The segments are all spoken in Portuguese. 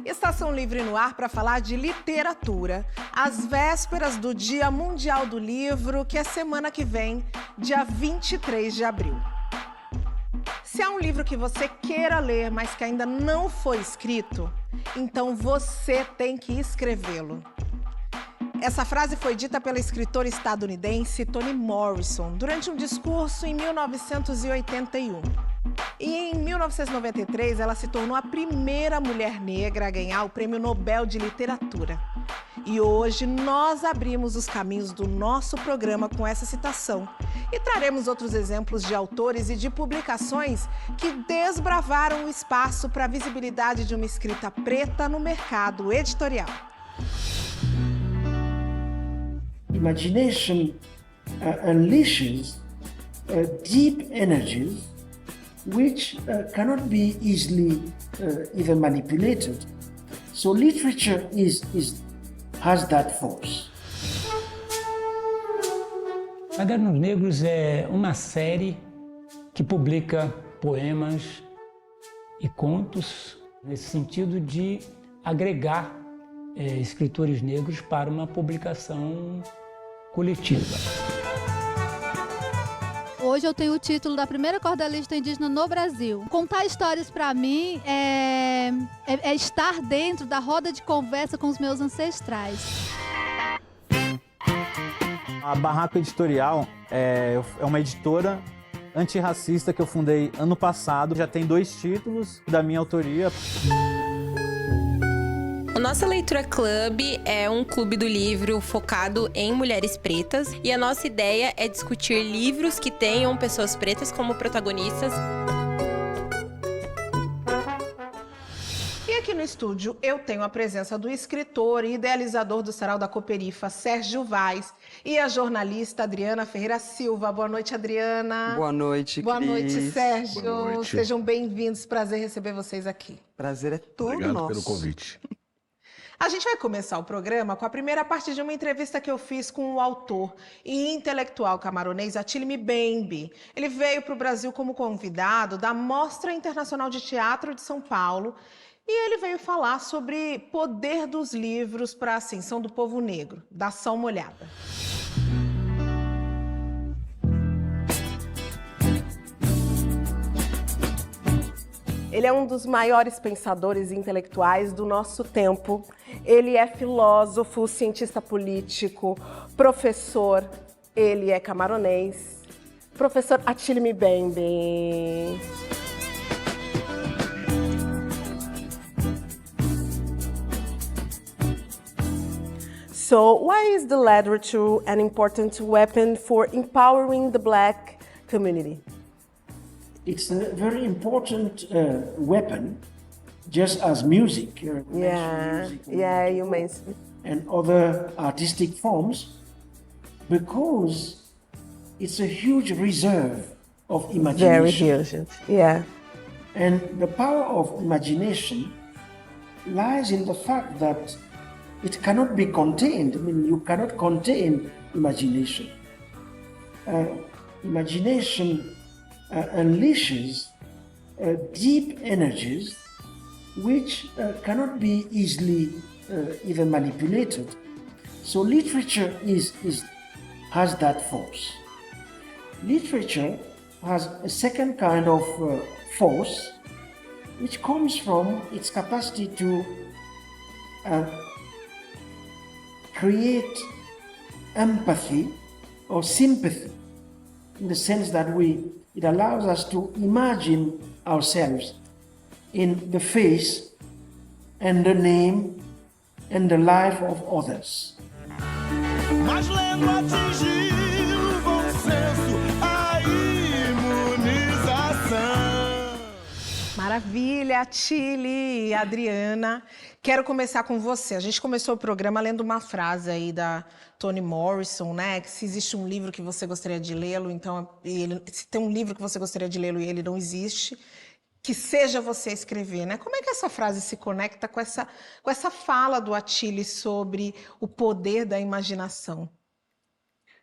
Estação Livre no ar para falar de literatura, às vésperas do Dia Mundial do Livro, que é semana que vem, dia 23 de abril. Se há um livro que você queira ler, mas que ainda não foi escrito, então você tem que escrevê-lo. Essa frase foi dita pela escritora estadunidense Toni Morrison durante um discurso em 1981. E em 1993, ela se tornou a primeira mulher negra a ganhar o Prêmio Nobel de Literatura. E hoje nós abrimos os caminhos do nosso programa com essa citação e traremos outros exemplos de autores e de publicações que desbravaram o espaço para a visibilidade de uma escrita preta no mercado editorial. Imagination unleashes deep energies which cannot be easily even manipulated. So literature has that force. Cadernos Negros é uma série que publica poemas e contos nesse sentido de agregar escritores negros para uma publicação coletiva. Hoje eu tenho o título da primeira cordelista indígena no Brasil. Contar histórias para mim é estar dentro da roda de conversa com os meus ancestrais. A Barraco Editorial é uma editora antirracista que eu fundei ano passado. Já tem 2 títulos da minha autoria. O Nossa Leitura Club é um clube do livro focado em mulheres pretas e a nossa ideia é discutir livros que tenham pessoas pretas como protagonistas. E aqui no estúdio eu tenho a presença do escritor e idealizador do Sarau da Cooperifa, Sérgio Vaz, e a jornalista Adriana Ferreira Silva. Boa noite, Adriana. Boa noite, Boa noite, Sérgio. Boa noite. Sejam bem-vindos. Prazer receber vocês aqui. Prazer é todo Obrigado nosso. pelo convite. A gente vai começar o programa com a primeira parte de uma entrevista que eu fiz com o autor e intelectual camaronês Atilme Bembe. Ele veio para o Brasil como convidado da Mostra Internacional de Teatro de São Paulo e ele veio falar sobre poder dos livros para a ascensão do povo negro. Dá só uma olhada. Ele é um dos maiores pensadores intelectuais do nosso tempo. Ele é filósofo, cientista político, professor. Ele é camaronês. Professor Atilme Bembe. So, why is the literature an important weapon for empowering the Black community? It's a very important weapon, just as music. You mentioned. And other artistic forms, because it's a huge reserve of imagination. Very huge, yeah. And the power of imagination lies in the fact that it cannot be contained. I mean, you cannot contain imagination. Imagination unleashes deep energies which cannot be easily even manipulated. So literature has that force. Literature has a second kind of force which comes from its capacity to create empathy or sympathy, in the sense that it allows us to imagine ourselves in the face and the name and the life of others. Mas lendo atingiu o bom senso, a imunização. Maravilha, Tili e Adriana. Quero começar com você. A gente começou o programa lendo uma frase aí da Toni Morrison, né? Que se existe um livro que você gostaria de lê-lo, então se tem um livro que você gostaria de lê-lo e ele não existe, que seja você escrever, né? Como é que essa frase se conecta com essa fala do Atilme sobre o poder da imaginação?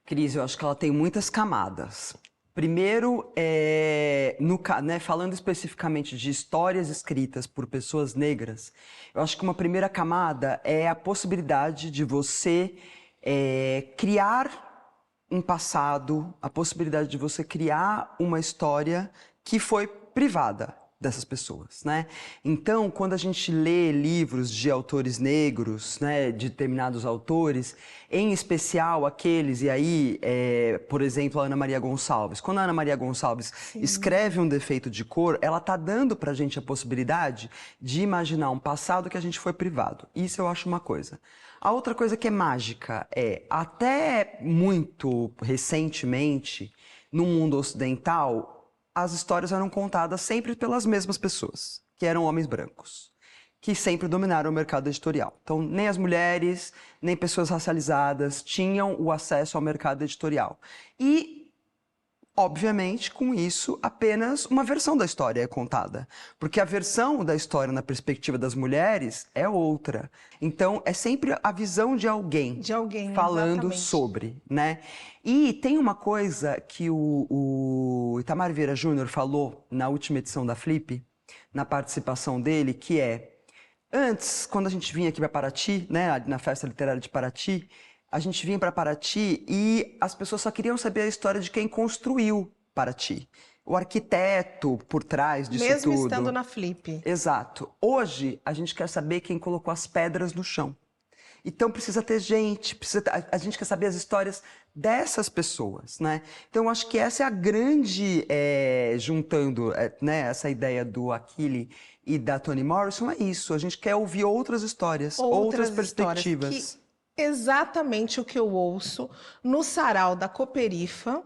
Cris, eu acho que ela tem muitas camadas. Primeiro, falando especificamente de histórias escritas por pessoas negras, eu acho que uma primeira camada é a possibilidade de você criar um passado, a possibilidade de você criar uma história que foi privada dessas pessoas, né? Então, quando a gente lê livros de autores negros, né, de determinados autores, em especial aqueles, e aí, por exemplo, a Ana Maria Gonçalves. Quando a Ana Maria Gonçalves escreve Um Defeito de Cor, ela tá dando pra gente a possibilidade de imaginar um passado que a gente foi privado. Isso eu acho uma coisa. A outra coisa que é mágica é, até muito recentemente, no mundo ocidental, as histórias eram contadas sempre pelas mesmas pessoas, que eram homens brancos, que sempre dominaram o mercado editorial. Então, nem as mulheres, nem pessoas racializadas tinham o acesso ao mercado editorial. E, obviamente, com isso, apenas uma versão da história é contada. Porque a versão da história na perspectiva das mulheres é outra. Então, é sempre a visão de alguém falando exatamente. sobre, né? E tem uma coisa que o Itamar Vieira Júnior falou na última edição da Flip, na participação dele, que é, antes, quando a gente vinha aqui para Paraty, né, na Festa Literária de Paraty, a gente vinha para Paraty e as pessoas só queriam saber a história de quem construiu Paraty. O arquiteto por trás disso tudo. Mesmo estando na Flip. Exato. Hoje, a gente quer saber quem colocou as pedras no chão. Então, precisa ter gente, a gente quer saber as histórias dessas pessoas, né? Então, eu acho que essa é a grande, juntando né, essa ideia do Achille e da Toni Morrison, é isso. A gente quer ouvir outras histórias, outras perspectivas. Histórias que exatamente o que eu ouço no sarau da Cooperifa,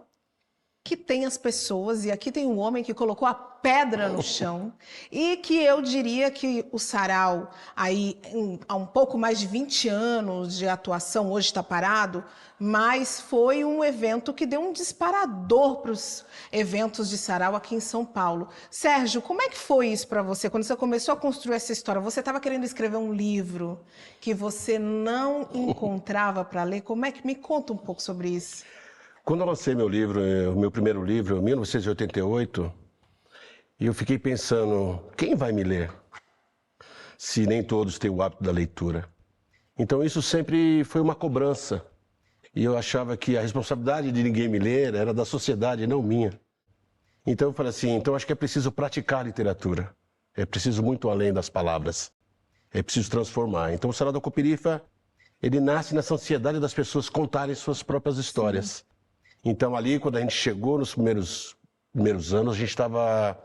que tem as pessoas, e aqui tem um homem que colocou a pedra no chão, e que eu diria que o sarau, aí, há um pouco mais de 20 anos de atuação, hoje está parado, mas foi um evento que deu um disparador para os eventos de sarau aqui em São Paulo. Sérgio, como é que foi isso para você? Quando você começou a construir essa história, você estava querendo escrever um livro que você não encontrava para ler? Como é que me conta um pouco sobre isso? Quando eu lancei meu livro, o meu primeiro livro, em 1988, eu fiquei pensando, quem vai me ler? Se nem todos têm o hábito da leitura. Então isso sempre foi uma cobrança. E eu achava que a responsabilidade de ninguém me ler era da sociedade, não minha. Então eu falei assim, então acho que é preciso praticar a literatura. É preciso muito além das palavras. É preciso transformar. Então o Sarau da Cooperifa, ele nasce nessa ansiedade das pessoas contarem suas próprias histórias. Sim. Então ali, quando a gente chegou nos primeiros anos, a gente estava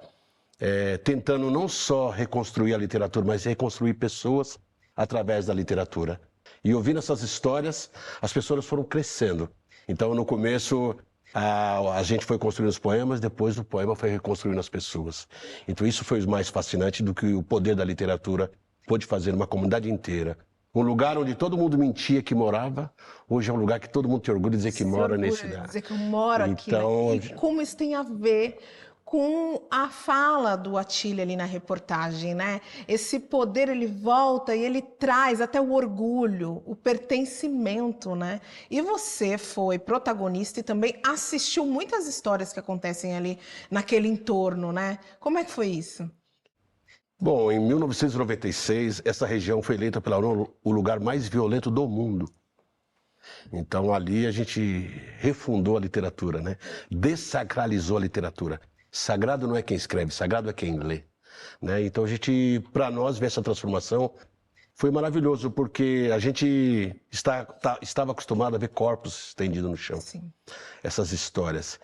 tentando não só reconstruir a literatura, mas reconstruir pessoas através da literatura. E ouvindo essas histórias, as pessoas foram crescendo. Então no começo a gente foi construindo os poemas, depois o poema foi reconstruindo as pessoas. Então isso foi o mais fascinante do que o poder da literatura pôde fazer numa comunidade inteira. Um lugar onde todo mundo mentia que morava, hoje é um lugar que todo mundo tem orgulho de dizer que mora nesse lugar. Dizer que eu moro aqui, né? E como isso tem a ver com a fala do Achille ali na reportagem, né? Esse poder, ele volta e ele traz até o orgulho, o pertencimento, né? E você foi protagonista e também assistiu muitas histórias que acontecem ali naquele entorno, né? Como é que foi isso? Bom, em 1996, essa região foi eleita pela ONU o lugar mais violento do mundo. Então ali a gente refundou a literatura, né? Dessacralizou a literatura. Sagrado não é quem escreve, sagrado é quem lê, né? Então a gente, para nós, ver essa transformação foi maravilhoso, porque a gente estava acostumado a ver corpos estendidos no chão. Sim. Essas histórias.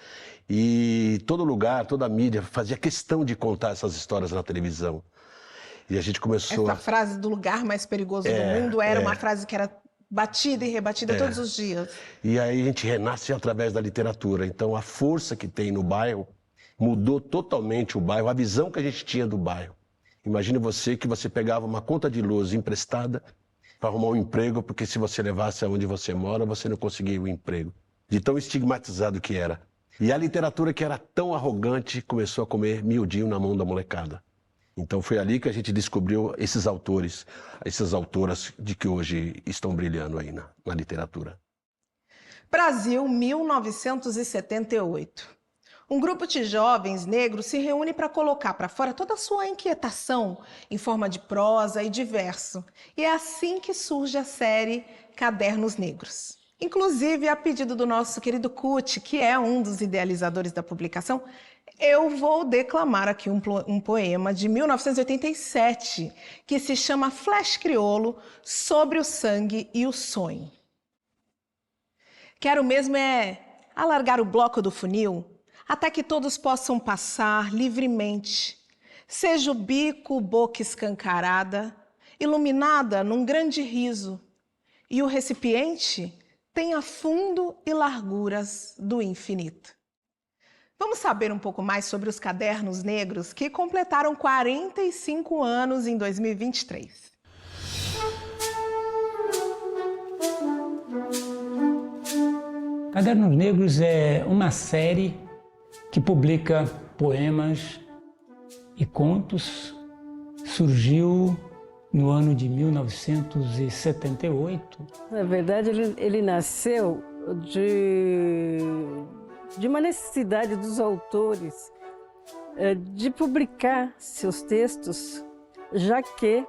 E todo lugar, toda a mídia fazia questão de contar essas histórias na televisão. E a gente começou Essa frase do lugar mais perigoso do mundo era uma frase que era batida e rebatida todos os dias. E aí a gente renasce através da literatura. Então a força que tem no bairro mudou totalmente o bairro, a visão que a gente tinha do bairro. Imagine você que você pegava uma conta de luz emprestada para arrumar um emprego, porque se você levasse aonde você mora, você não conseguia o emprego. De tão estigmatizado que era. E a literatura, que era tão arrogante, começou a comer miudinho na mão da molecada. Então foi ali que a gente descobriu esses autores, essas autoras de que hoje estão brilhando aí na literatura. Brasil, 1978. Um grupo de jovens negros se reúne para colocar para fora toda a sua inquietação em forma de prosa e de verso. E é assim que surge a série Cadernos Negros. Inclusive, a pedido do nosso querido Kuti, que é um dos idealizadores da publicação, eu vou declamar aqui um poema de 1987, que se chama Flash Crioulo, sobre o sangue e o sonho. Quero mesmo alargar o bloco do funil, até que todos possam passar livremente, seja o bico, boca escancarada, iluminada num grande riso, e o recipiente tenha fundo e larguras do infinito. Vamos saber um pouco mais sobre os Cadernos Negros, que completaram 45 anos em 2023. Cadernos Negros é uma série que publica poemas e contos. Surgiu no ano de 1978. Na verdade, ele nasceu de uma necessidade dos autores de publicar seus textos, já que,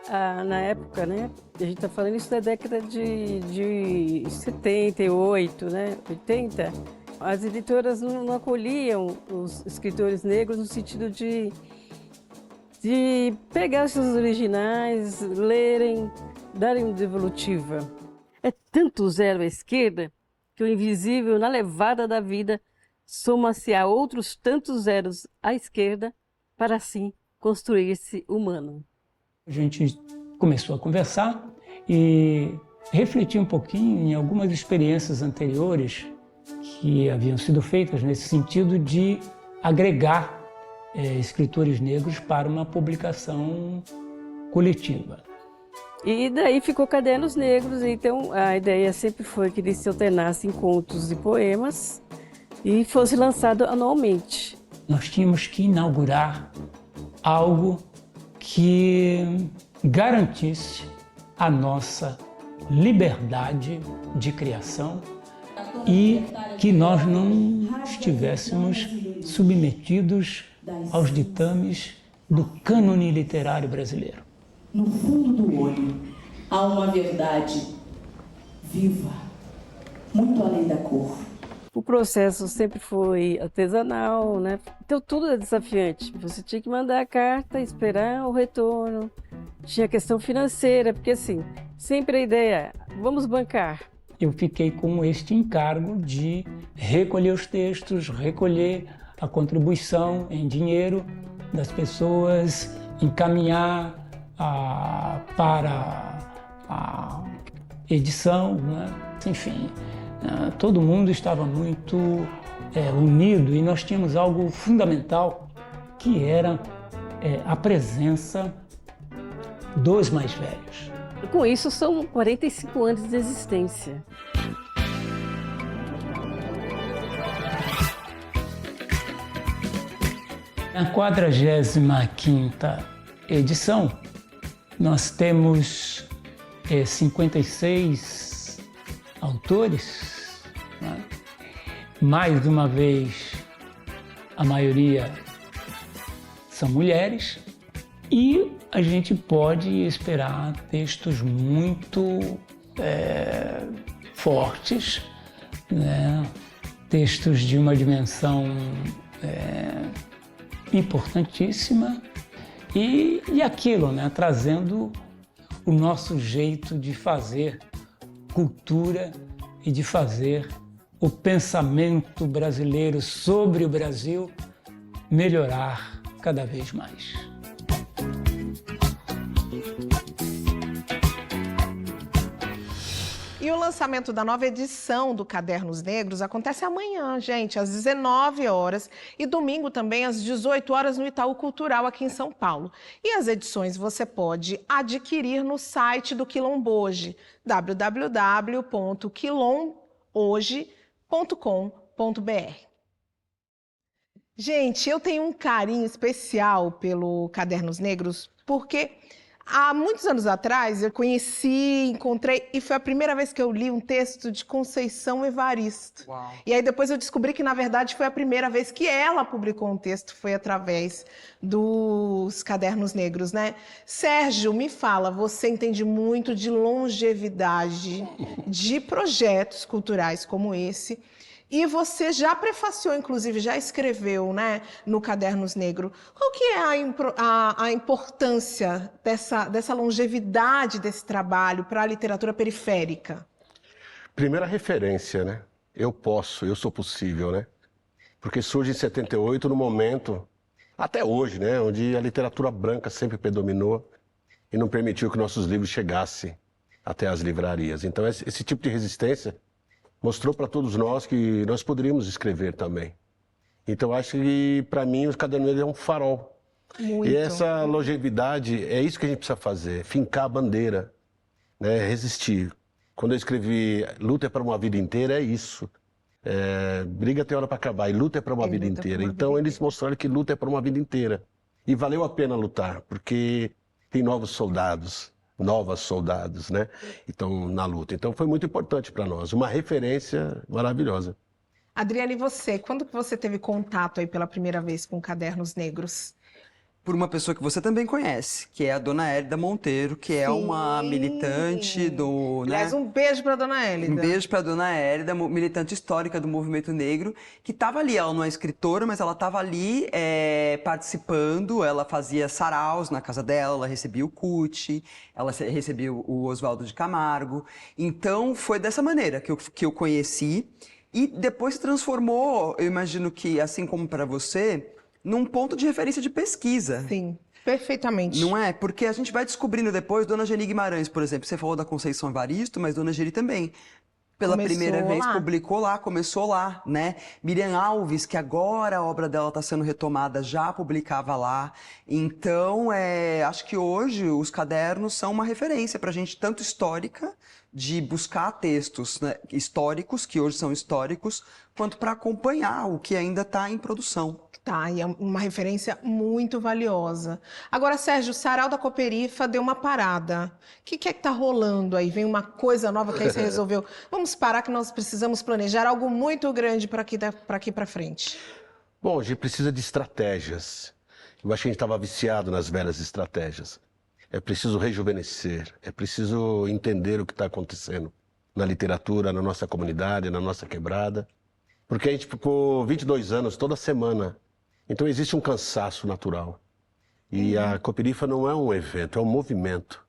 na época, né, a gente está falando isso da década de 78, né, 80, as editoras não acolhiam os escritores negros no sentido de pegar seus originais, lerem, darem uma devolutiva. É tanto zero à esquerda que o invisível na levada da vida soma-se a outros tantos zeros à esquerda para assim construir-se humano. A gente começou a conversar e refletir um pouquinho em algumas experiências anteriores que haviam sido feitas nesse sentido de agregar escritores negros para uma publicação coletiva. E daí ficou Cadernos Negros, então a ideia sempre foi que eles se alternassem em contos e poemas e fosse lançado anualmente. Nós tínhamos que inaugurar algo que garantisse a nossa liberdade de criação e que nós não estivéssemos submetidos aos ditames do cânone literário brasileiro. No fundo do olho há uma verdade viva, muito além da cor. O processo sempre foi artesanal, né? Então tudo é desafiante. Você tinha que mandar a carta, esperar o retorno. Tinha a questão financeira, porque assim, sempre a ideia é, vamos bancar. Eu fiquei com este encargo de recolher os textos, recolher a contribuição em dinheiro das pessoas, encaminhar para a edição, né? Enfim, todo mundo estava muito unido e nós tínhamos algo fundamental, que era a presença dos mais velhos. Com isso, são 45 anos de existência. Na 45ª edição, nós temos 56 autores, né? Mais uma vez, a maioria são mulheres, e a gente pode esperar textos muito fortes, né? Textos de uma dimensão importantíssima e aquilo, né? Trazendo o nosso jeito de fazer cultura e de fazer o pensamento brasileiro sobre o Brasil melhorar cada vez mais. E o lançamento da nova edição do Cadernos Negros acontece amanhã, gente, às 19 horas e domingo também às 18 horas no Itaú Cultural aqui em São Paulo. E as edições você pode adquirir no site do Quilomboje, www.quilomhoje.com.br. Gente, eu tenho um carinho especial pelo Cadernos Negros porque Há muitos anos atrás, eu encontrei, e foi a primeira vez que eu li um texto de Conceição Evaristo. Uau. E aí depois eu descobri que, na verdade, foi a primeira vez que ela publicou um texto, foi através dos Cadernos Negros, né? Sérgio, me fala, você entende muito de longevidade, de projetos culturais como esse, e você já prefaciou, inclusive, já escreveu, né, no Cadernos Negros. Qual que é a importância dessa longevidade desse trabalho para a literatura periférica? Primeira referência, né? Eu sou possível, né? Porque surge em 78, no momento, até hoje, né? Onde a literatura branca sempre predominou e não permitiu que nossos livros chegassem até as livrarias. Então, esse tipo de resistência mostrou para todos nós que nós poderíamos escrever também. Então, acho que, para mim, o Caderno Negro é um farol. Muito. E essa longevidade, é isso que a gente precisa fazer, fincar a bandeira, né? Resistir. Quando eu escrevi Luta é para uma vida inteira, é isso. Briga tem hora para acabar, e luta é para uma vida inteira. Então, eles mostraram que luta é para uma vida inteira. E valeu a pena lutar, porque tem novos soldados, né? Então, na luta. Então, foi muito importante para nós. Uma referência maravilhosa. Adriana, e você? Quando que você teve contato aí pela primeira vez com Cadernos Negros? Por uma pessoa que você também conhece, que é a Dona Hélida Monteiro, que é uma militante do... Aliás, um beijo para a Dona Hélida. Um beijo para a Dona Hélida, militante histórica do movimento negro, que estava ali, ela não é escritora, mas ela estava ali participando, ela fazia saraus na casa dela, ela recebia o CUT, ela recebia o Oswaldo de Camargo. Então, foi dessa maneira que eu conheci. E depois se transformou, eu imagino que, assim como para você, num ponto de referência de pesquisa. Sim, perfeitamente. Não é? Porque a gente vai descobrindo depois, Dona Geni Guimarães, por exemplo, você falou da Conceição Evaristo, mas Dona Geni também, pela primeira vez, publicou lá, começou lá, né? Miriam Alves, que agora a obra dela está sendo retomada, já publicava lá. Então, acho que hoje os cadernos são uma referência para a gente, tanto histórica, de buscar textos, né, históricos, que hoje são históricos, quanto para acompanhar o que ainda está em produção. Tá, e é uma referência muito valiosa. Agora, Sérgio, o Sarau da Cooperifa deu uma parada. O que é que tá rolando aí? Vem uma coisa nova que aí você resolveu. Vamos parar que nós precisamos planejar algo muito grande para aqui para frente. Bom, a gente precisa de estratégias. Eu acho que a gente estava viciado nas velhas estratégias. É preciso rejuvenescer, é preciso entender o que está acontecendo na literatura, na nossa comunidade, na nossa quebrada. Porque a gente ficou 22 anos toda semana. Então existe um cansaço natural. E a Cooperifa não é um evento, é um movimento.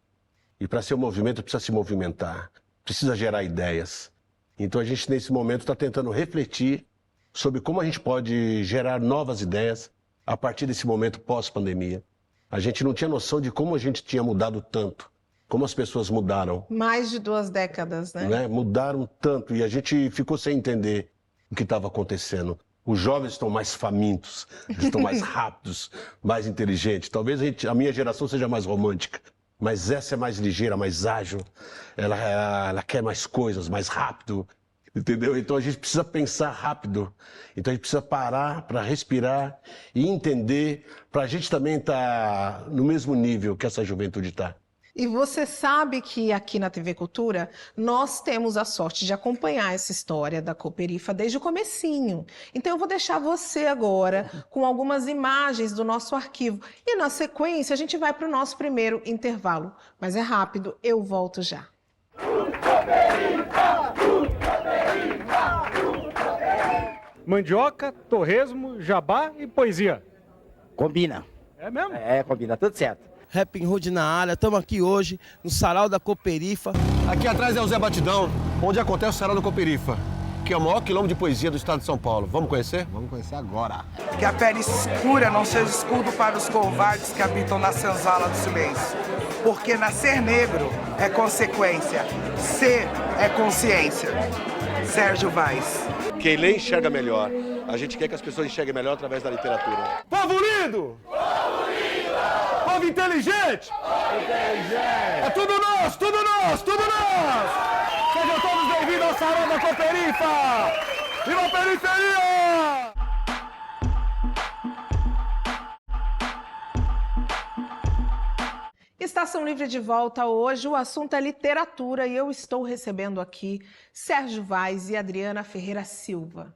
E para ser um movimento precisa se movimentar, precisa gerar ideias. Então a gente nesse momento está tentando refletir sobre como a gente pode gerar novas ideias a partir desse momento pós-pandemia. A gente não tinha noção de como a gente tinha mudado tanto, como as pessoas mudaram. Mais de 2 décadas, né? Mudaram tanto e a gente ficou sem entender o que estava acontecendo. Os jovens estão mais famintos, estão mais rápidos, mais inteligentes. Talvez a minha geração seja mais romântica, mas essa é mais ligeira, mais ágil. Ela quer mais coisas, mais rápido, entendeu? Então a gente precisa pensar rápido. Então a gente precisa parar para respirar e entender, para a gente também estar no mesmo nível que essa juventude está. E você sabe que aqui na TV Cultura nós temos a sorte de acompanhar essa história da Cooperifa desde o comecinho. Então eu vou deixar você agora com algumas imagens do nosso arquivo. E na sequência a gente vai para o nosso primeiro intervalo. Mas é rápido, eu volto já. Mandioca, torresmo, jabá e poesia. Combina. É mesmo? Combina, tudo certo. Rap Hood na área, estamos aqui hoje no Sarau da Cooperifa. Aqui atrás é o Zé Batidão, onde acontece o Sarau da Cooperifa, que é o maior quilômetro de poesia do estado de São Paulo. Vamos conhecer? Vamos conhecer agora. Que a pele escura não seja escudo para os covardes que habitam na senzala do silêncio. Porque nascer negro é consequência, ser é consciência. Sérgio Vaz. Quem lê enxerga melhor. A gente quer que as pessoas enxerguem melhor através da literatura. Povo lindo! Povo lindo! Povo inteligente! Inteligente! É tudo nós, tudo nós, tudo nós! Sejam todos bem-vindos ao Sarau da Cooperifa! Viva a periferia! Está Estação Livre de volta hoje, o assunto é literatura e eu estou recebendo aqui Sérgio Vaz e Adriana Ferreira Silva.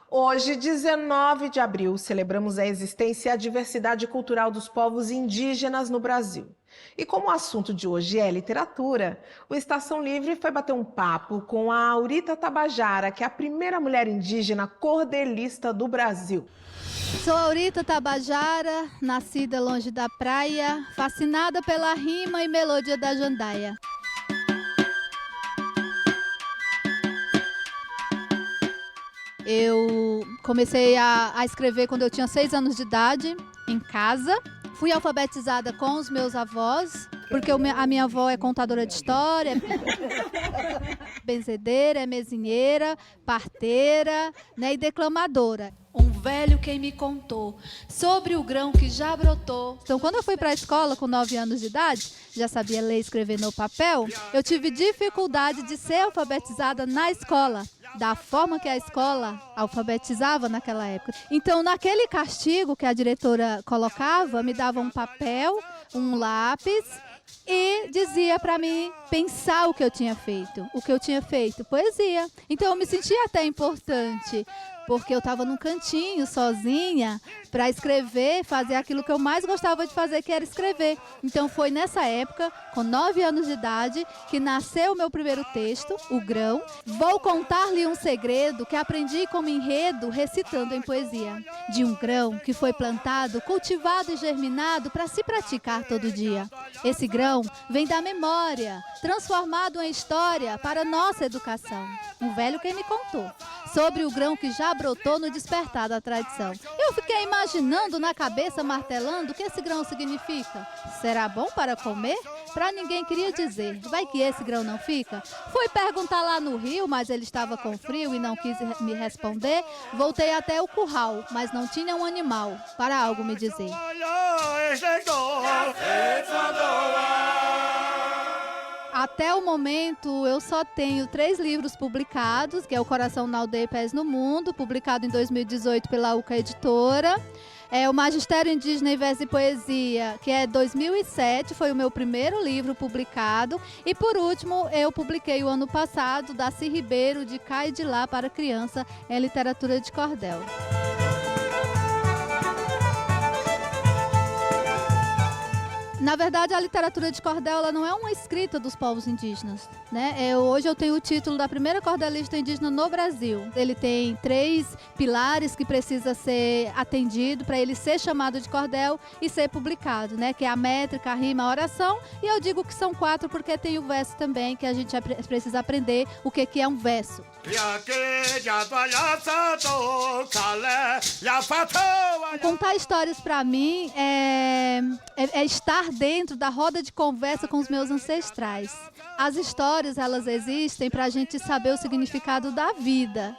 Hoje, 19 de abril, celebramos a existência e a diversidade cultural dos povos indígenas no Brasil. E como o assunto de hoje é literatura, o Estação Livre foi bater um papo com a Aurita Tabajara, que é a primeira mulher indígena cordelista do Brasil. Sou Aurita Tabajara, nascida longe da praia, fascinada pela rima e melodia da jandaia. Eu comecei a escrever quando eu tinha 6 anos de idade, em casa. Fui alfabetizada com os meus avós, porque a minha avó é contadora de história, benzedeira, é mesinheira, parteira, né, e declamadora. Um velho quem me contou sobre o grão que já brotou. Então, quando eu fui para a escola com 9 anos de idade, já sabia ler e escrever no papel, eu tive dificuldade de ser alfabetizada na escola, da forma que a escola alfabetizava naquela época. Então, naquele castigo que a diretora colocava, me dava um papel, um lápis e dizia para mim pensar o que eu tinha feito. O que eu tinha feito? Poesia. Então, eu me sentia até importante, porque eu estava num cantinho, sozinha, para escrever, fazer aquilo que eu mais gostava de fazer, que era escrever. Então foi nessa época, com 9 anos de idade, que nasceu o meu primeiro texto, O Grão. Vou contar-lhe um segredo que aprendi como enredo, recitando em poesia. De um grão que foi plantado, cultivado e germinado para se praticar todo dia. Esse grão vem da memória, transformado em história para nossa educação. Um velho quem me contou sobre o grão que já brotou no despertar da tradição. Eu fiquei imaginando na cabeça, martelando, o que esse grão significa. Será bom para comer? Para ninguém queria dizer. Vai que esse grão não fica? Fui perguntar lá no rio, mas ele estava com frio e não quis me responder. Voltei até o curral, mas não tinha um animal para algo me dizer. Até o momento, eu só tenho 3 livros publicados, que é O Coração na Aldeia e Pés no Mundo, publicado em 2018 pela UCA Editora. O Magistério Indígena em Verso e Poesia, que é 2007, foi o meu primeiro livro publicado. E, por último, eu publiquei o ano passado, Daci Ribeiro, De Cá e de Lá para Criança, em Literatura de Cordel. Na verdade, a literatura de cordel ela não é uma escrita dos povos indígenas, né? Hoje eu tenho o título da primeira cordelista indígena no Brasil. Ele tem 3 pilares que precisa ser atendido para ele ser chamado de cordel e ser publicado, né? Que é a métrica, a rima, a oração. E eu digo que são 4 porque tem o verso também, que a gente precisa aprender o que é um verso. Contar histórias para mim é estar dentro da roda de conversa com os meus ancestrais. As histórias, elas existem para a gente saber o significado da vida.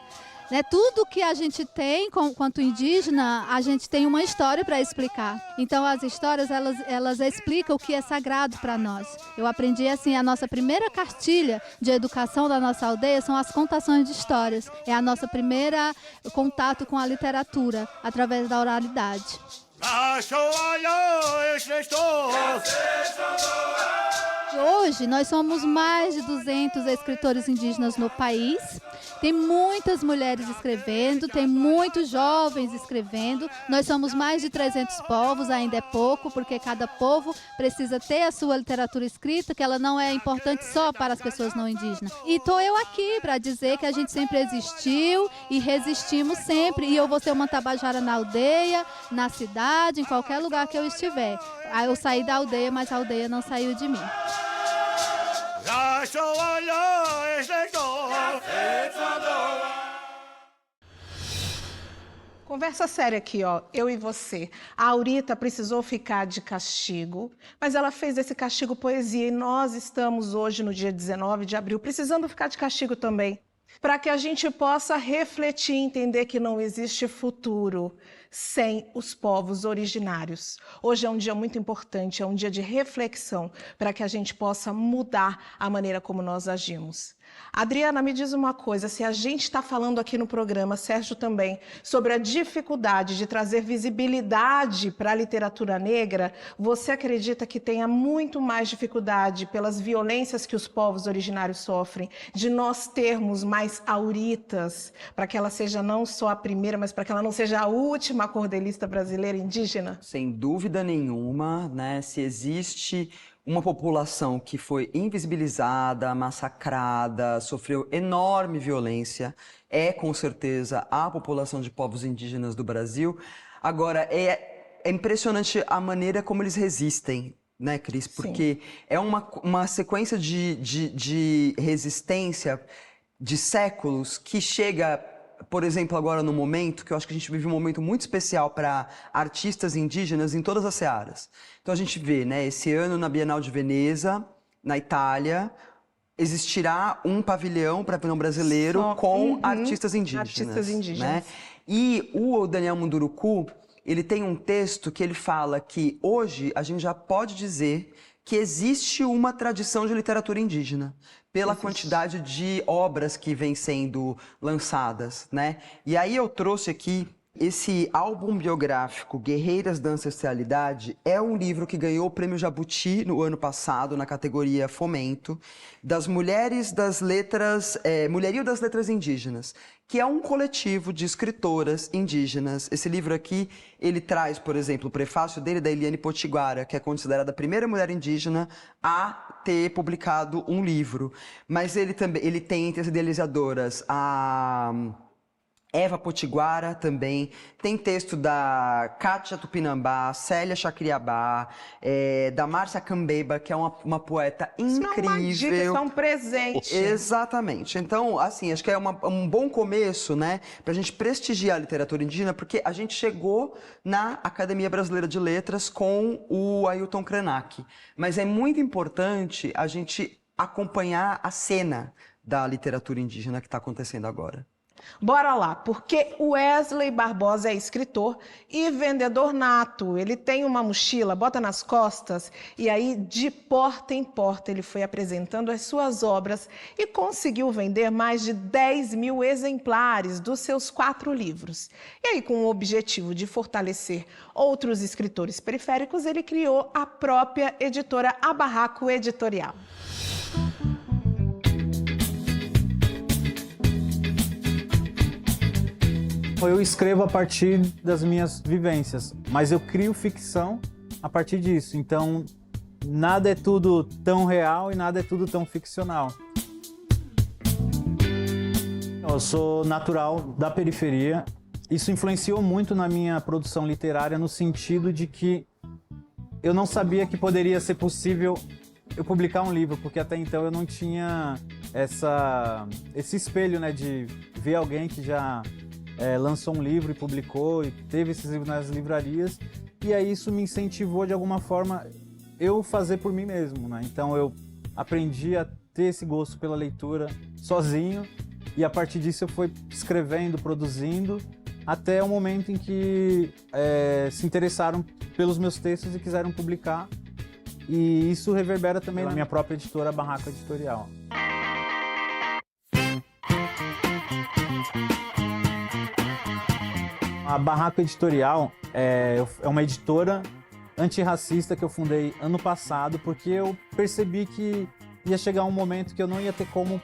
Né? Tudo que a gente tem, quanto indígena, a gente tem uma história para explicar. Então, as histórias, elas explicam o que é sagrado para nós. Eu aprendi assim, a nossa primeira cartilha de educação da nossa aldeia são as contações de histórias. É a nossa primeira contato com a literatura, através da oralidade. Hoje nós somos mais de 200 escritores indígenas no país. Tem muitas mulheres escrevendo, tem muitos jovens escrevendo. Nós somos mais de 300 povos, ainda é pouco, porque cada povo precisa ter a sua literatura escrita, que ela não é importante só para as pessoas não indígenas. E estou eu aqui para dizer que a gente sempre existiu e resistimos sempre. E eu vou ser uma tabajara na aldeia, na cidade, em qualquer lugar que eu estiver. Eu saí da aldeia, mas a aldeia não saiu de mim. Conversa séria aqui, ó, eu e você. A Aurita precisou ficar de castigo, mas ela fez esse castigo poesia e nós estamos hoje, no dia 19 de abril, precisando ficar de castigo também, para que a gente possa refletir e entender que não existe futuro sem os povos originários. Hoje é um dia muito importante, é um dia de reflexão para que a gente possa mudar a maneira como nós agimos. Adriana, me diz uma coisa, se a gente está falando aqui no programa, Sérgio também, sobre a dificuldade de trazer visibilidade para a literatura negra, você acredita que tenha muito mais dificuldade pelas violências que os povos originários sofrem, de nós termos mais auritas, para que ela seja não só a primeira, mas para que ela não seja a última cordelista brasileira indígena? Sem dúvida nenhuma, né? Se existe uma população que foi invisibilizada, massacrada, sofreu enorme violência, é com certeza a população de povos indígenas do Brasil. Agora, é impressionante a maneira como eles resistem, né, Cris? Porque é uma sequência de resistência de séculos que chega, por exemplo, agora no momento, que eu acho que a gente vive um momento muito especial para artistas indígenas em todas as searas. Então a gente vê, né, esse ano na Bienal de Veneza, na Itália, existirá um pavilhão para pavilhão brasileiro com artistas indígenas. Artistas indígenas. Né? E o Daniel Munduruku, ele tem um texto que ele fala que hoje a gente já pode dizer que existe uma tradição de literatura indígena, pela quantidade de obras que vêm sendo lançadas, né? E aí eu trouxe aqui esse álbum biográfico, Guerreiras da Ancestralidade, é um livro que ganhou o Prêmio Jabuti no ano passado, na categoria Fomento, das Mulheres das Letras, Mulherio das Letras Indígenas, que é um coletivo de escritoras indígenas. Esse livro aqui, ele traz, por exemplo, o prefácio dele da Eliane Potiguara, que é considerada a primeira mulher indígena a ter publicado um livro. Mas ele tem entre as idealizadoras a Eva Potiguara também, tem texto da Kátia Tupinambá, Célia Chacriabá, da Márcia Cambeba, que é uma poeta incrível. Isso é uma dica, isso é um presente. Exatamente. Então, assim, acho que é um bom começo, né, pra gente prestigiar a literatura indígena, porque a gente chegou na Academia Brasileira de Letras com o Ailton Krenak. Mas é muito importante a gente acompanhar a cena da literatura indígena que está acontecendo agora. Bora lá, porque o Wesley Barbosa é escritor e vendedor nato. Ele tem uma mochila, bota nas costas e aí de porta em porta ele foi apresentando as suas obras e conseguiu vender mais de 10 mil exemplares dos seus 4 livros. E aí, com o objetivo de fortalecer outros escritores periféricos, ele criou a própria editora A Barraco Editorial. Eu escrevo a partir das minhas vivências, mas eu crio ficção a partir disso. Então, nada é tudo tão real e nada é tudo tão ficcional. Eu sou natural da periferia. Isso influenciou muito na minha produção literária no sentido de que eu não sabia que poderia ser possível eu publicar um livro, porque até então eu não tinha esse espelho, né, de ver alguém que já lançou um livro e publicou e teve esses livros nas livrarias, e aí isso me incentivou de alguma forma eu fazer por mim mesmo, né? Então eu aprendi a ter esse gosto pela leitura sozinho e a partir disso eu fui escrevendo, produzindo, até o momento em que se interessaram pelos meus textos e quiseram publicar, e isso reverbera também na minha própria editora, a Barraco Editorial. A Barraco Editorial é uma editora antirracista que eu fundei ano passado, porque eu percebi que ia chegar um momento que eu não ia ter como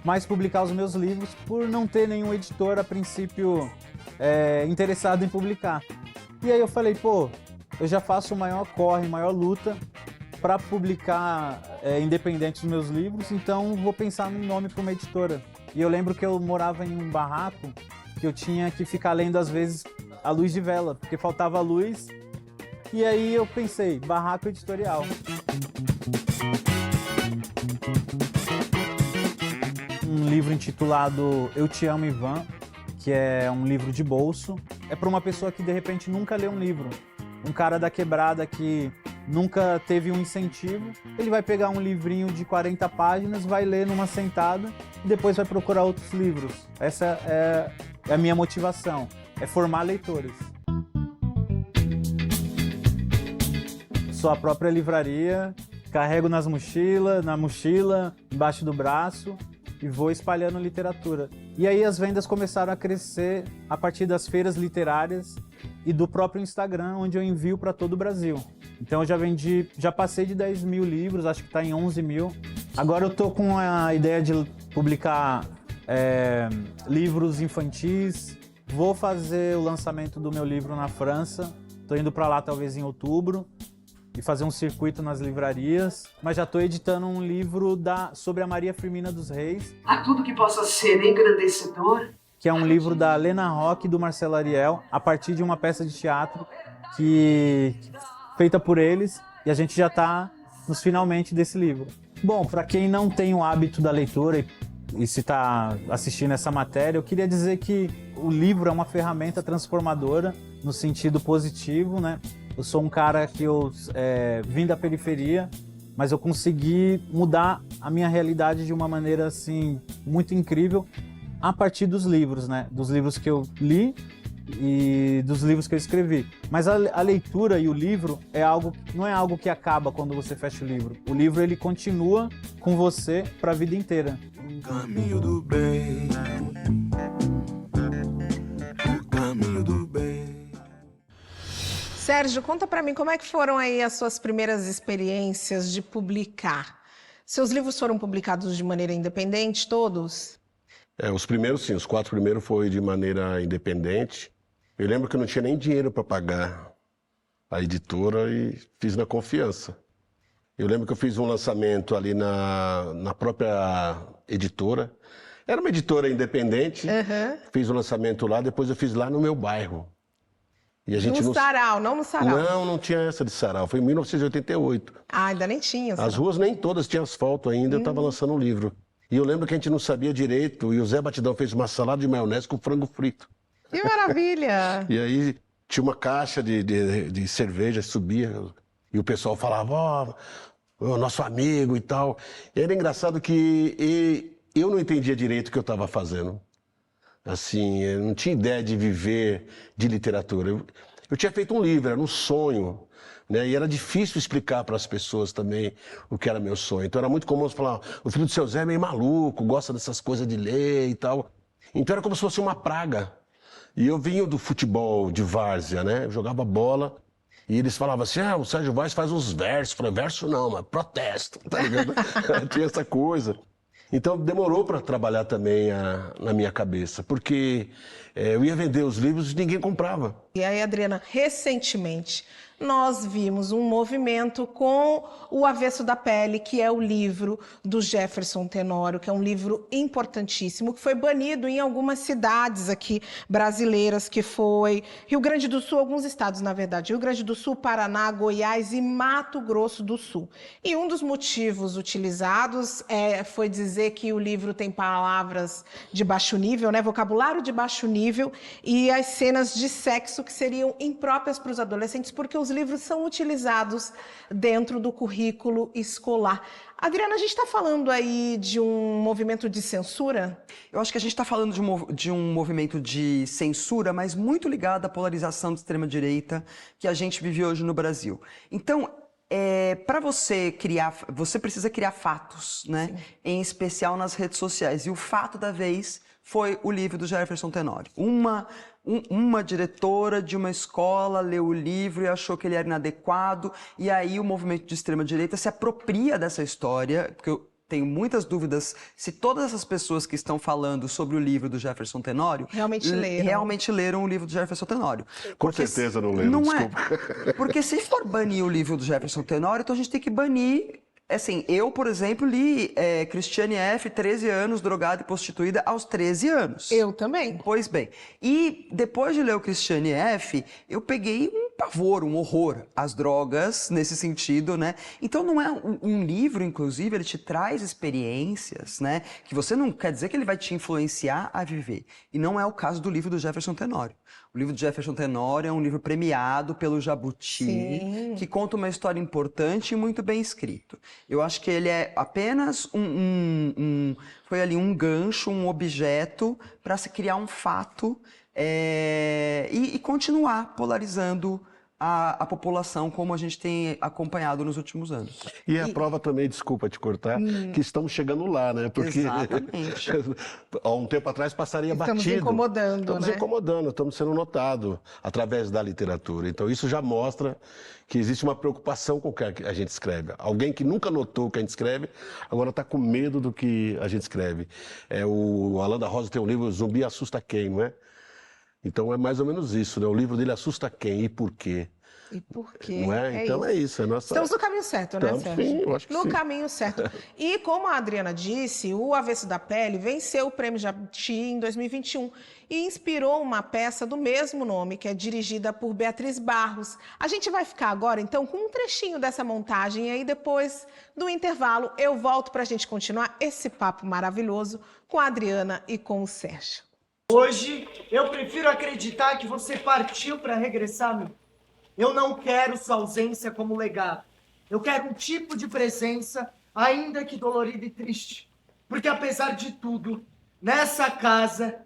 mais publicar os meus livros, por não ter nenhum editor, a princípio, interessado em publicar. E aí eu falei, pô, eu já faço o maior corre, maior luta para publicar independente dos meus livros, então vou pensar num nome para uma editora. E eu lembro que eu morava em um barraco que eu tinha que ficar lendo, às vezes, a luz de vela, porque faltava luz. E aí eu pensei, Barraco Editorial. Um livro intitulado Eu Te Amo, Ivan, que é um livro de bolso. É para uma pessoa que, de repente, nunca leu um livro. Um cara da quebrada que nunca teve um incentivo. Ele vai pegar um livrinho de 40 páginas, vai ler numa sentada e depois vai procurar outros livros. Essa é a minha motivação. é formar leitores. Sou a própria livraria, carrego na mochila, embaixo do braço e vou espalhando literatura. E aí as vendas começaram a crescer a partir das feiras literárias e do próprio Instagram, onde eu envio para todo o Brasil. Então eu já passei de 10 mil livros, acho que está em 11 mil. Agora eu tô com a ideia de publicar livros infantis. Vou fazer o lançamento do meu livro na França. Estou indo para lá talvez em outubro e fazer um circuito nas livrarias. Mas já estou editando um livro sobre a Maria Firmina dos Reis. A tudo que possa ser engrandecedor. Que é um livro da Lena Roque e do Marcelo Ariel, a partir de uma peça de teatro feita por eles, e a gente já está nos finalmente desse livro. Bom, para quem não tem o hábito da leitura e se está assistindo essa matéria, eu queria dizer que o livro é uma ferramenta transformadora no sentido positivo, né? Eu sou um cara que vim da periferia, mas eu consegui mudar a minha realidade de uma maneira assim muito incrível a partir dos livros, né? Dos livros que eu li e dos livros que eu escrevi. Mas a leitura e o livro não é algo que acaba quando você fecha o livro. O livro ele continua com você para a vida inteira. O caminho do bem. O caminho do bem. Sérgio, conta para mim como é que foram aí as suas primeiras experiências de publicar. Seus livros foram publicados de maneira independente, todos? Os primeiros sim, os 4 primeiros foi de maneira independente. Eu lembro que eu não tinha nem dinheiro para pagar a editora e fiz na confiança. Eu lembro que eu fiz um lançamento ali na própria editora. Era uma editora independente, fiz o lançamento lá, depois eu fiz lá no meu bairro. E a gente no sarau, não no sarau? Não tinha essa de sarau, foi em 1988. Ah, ainda nem tinha. As ruas nem todas tinham asfalto ainda, eu estava lançando um livro. E eu lembro que a gente não sabia direito, e o Zé Batidão fez uma salada de maionese com frango frito. Que maravilha! E aí tinha uma caixa de cerveja, subia, e o pessoal falava, nosso amigo e tal. E era engraçado que eu não entendia direito o que eu estava fazendo. Assim, eu não tinha ideia de viver de literatura. Eu tinha feito um livro, era um sonho. Né? E era difícil explicar para as pessoas também o que era meu sonho. Então era muito comum falar, o filho do seu Zé é meio maluco, gosta dessas coisas de ler e tal. Então era como se fosse uma praga. E eu vinha do futebol de várzea, né? Eu jogava bola e eles falavam assim, o Sérgio Vaz faz uns versos. Eu falei, verso não, mas protesto, tá ligado? Tinha essa coisa. Então demorou para trabalhar também na minha cabeça, porque eu ia vender os livros e ninguém comprava. E aí, Adriana, recentemente nós vimos um movimento com O Avesso da Pele, que é o livro do Jefferson Tenório, que é um livro importantíssimo, que foi banido em algumas cidades aqui brasileiras, que foi Rio Grande do Sul, alguns estados, na verdade, Rio Grande do Sul, Paraná, Goiás e Mato Grosso do Sul. E um dos motivos utilizados foi dizer que o livro tem palavras de baixo nível, né, vocabulário de baixo nível, e as cenas de sexo que seriam impróprias para os adolescentes, porque os livros são utilizados dentro do currículo escolar. Adriana, a gente está falando aí de um movimento de censura? Eu acho que a gente está falando de um movimento de censura, mas muito ligado à polarização de extrema-direita que a gente vive hoje no Brasil. Então, para você precisa criar fatos, né? Sim. Em especial nas redes sociais. E o fato da vez foi o livro do Jefferson Tenório. Uma diretora de uma escola leu o livro e achou que ele era inadequado, e aí o movimento de extrema-direita se apropria dessa história, porque eu tenho muitas dúvidas se todas essas pessoas que estão falando sobre o livro do Jefferson Tenório realmente leram o livro do Jefferson Tenório. Com certeza não leram, desculpa. Porque se for banir o livro do Jefferson Tenório, então a gente tem que banir... Assim, eu, por exemplo, li Cristiane F., 13 anos, drogada e prostituída aos 13 anos. Eu também. Pois bem. E depois de ler o Cristiane F., eu peguei um pavor, um horror às drogas, nesse sentido, né? Então não é um livro, inclusive, ele te traz experiências, né? Que você não quer dizer que ele vai te influenciar a viver. E não é o caso do livro do Jefferson Tenório. O livro de Jefferson Tenório é um livro premiado pelo Jabuti, sim, que conta uma história importante e muito bem escrito. Eu acho que ele é apenas foi ali um gancho, um objeto para se criar um fato e continuar polarizando a população como a gente tem acompanhado nos últimos anos. E é a prova também, desculpa te cortar, que estamos chegando lá, né? Porque exatamente. há um tempo atrás passaria Estamos batido. incomodando, Estamos né? incomodando, estamos sendo notados através da literatura. Então isso já mostra que existe uma preocupação com o que a gente escreve. Alguém que nunca notou o que a gente escreve, agora está com medo do que a gente escreve. O Alain da Rosa tem um livro, Zumbi Assusta Quem, não é? Então é mais ou menos isso, né? O livro dele assusta quem e por quê. E por quê? Não é? Então é isso. É nossa... Estamos no caminho certo, né, Sérgio? Sim, eu acho que no sim. caminho certo. E como a Adriana disse, o Avesso da Pele venceu o Prêmio Jabuti em 2021 e inspirou uma peça do mesmo nome, que é dirigida por Beatriz Barros. A gente vai ficar agora, então, com um trechinho dessa montagem e aí depois do intervalo eu volto para a gente continuar esse papo maravilhoso com a Adriana e com o Sérgio. Hoje, eu prefiro acreditar que você partiu para regressar a mim. Eu não quero sua ausência como legado. Eu quero um tipo de presença, ainda que dolorida e triste. Porque apesar de tudo, nessa casa,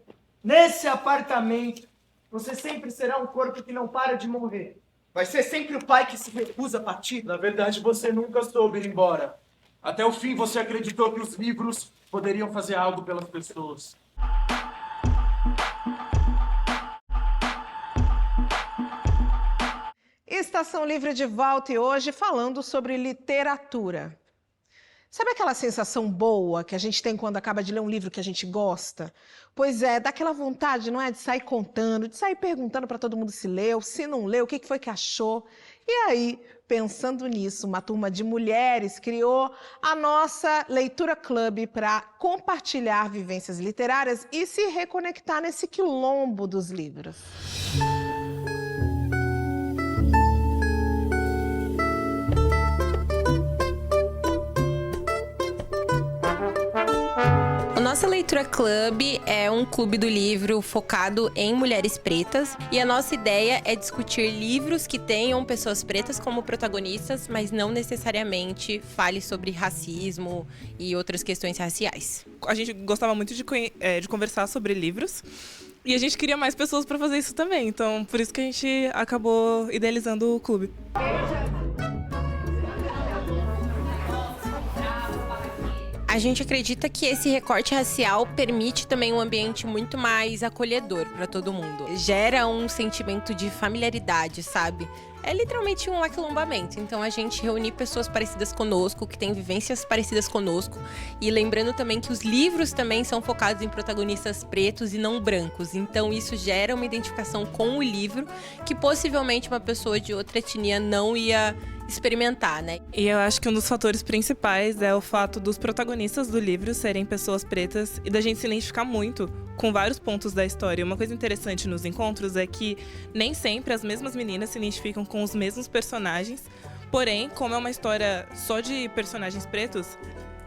nesse apartamento, você sempre será um corpo que não para de morrer. Vai ser sempre o pai que se recusa a partir. Na verdade, você nunca soube ir embora. Até o fim, você acreditou que os livros poderiam fazer algo pelas pessoas. Estação Livre de volta e hoje falando sobre literatura. Sabe aquela sensação boa que a gente tem quando acaba de ler um livro que a gente gosta? Pois é, daquela vontade, não é? De sair contando, de sair perguntando para todo mundo se leu, se não leu, o que foi que achou. E aí, pensando nisso, uma turma de mulheres criou a nossa Leitura Club para compartilhar vivências literárias e se reconectar nesse quilombo dos livros. Nossa Leitura Club é um clube do livro focado em mulheres pretas e a nossa ideia é discutir livros que tenham pessoas pretas como protagonistas, mas não necessariamente fale sobre racismo e outras questões raciais. A gente gostava muito de conversar sobre livros e a gente queria mais pessoas para fazer isso também, então por isso que a gente acabou idealizando o clube. A gente acredita que esse recorte racial permite também um ambiente muito mais acolhedor para todo mundo. Gera um sentimento de familiaridade, sabe? É literalmente um aquilombamento. Então a gente reunir pessoas parecidas conosco, que têm vivências parecidas conosco. E lembrando também que os livros também são focados em protagonistas pretos e não brancos. Então isso gera uma identificação com o livro que possivelmente uma pessoa de outra etnia não ia experimentar, né? E eu acho que um dos fatores principais é o fato dos protagonistas do livro serem pessoas pretas e da gente se identificar muito com vários pontos da história. Uma coisa interessante nos encontros é que nem sempre as mesmas meninas se identificam com os mesmos personagens, porém, como é uma história só de personagens pretos,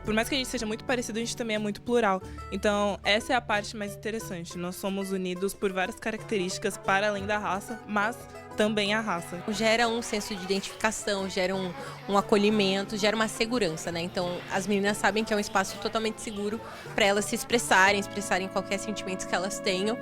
por mais que a gente seja muito parecido, a gente também é muito plural. Então, essa é a parte mais interessante. Nós somos unidos por várias características para além da raça, mas também a raça. Gera um senso de identificação, gera um acolhimento, gera uma segurança, né? Então, as meninas sabem que é um espaço totalmente seguro para elas se expressarem qualquer sentimento que elas tenham.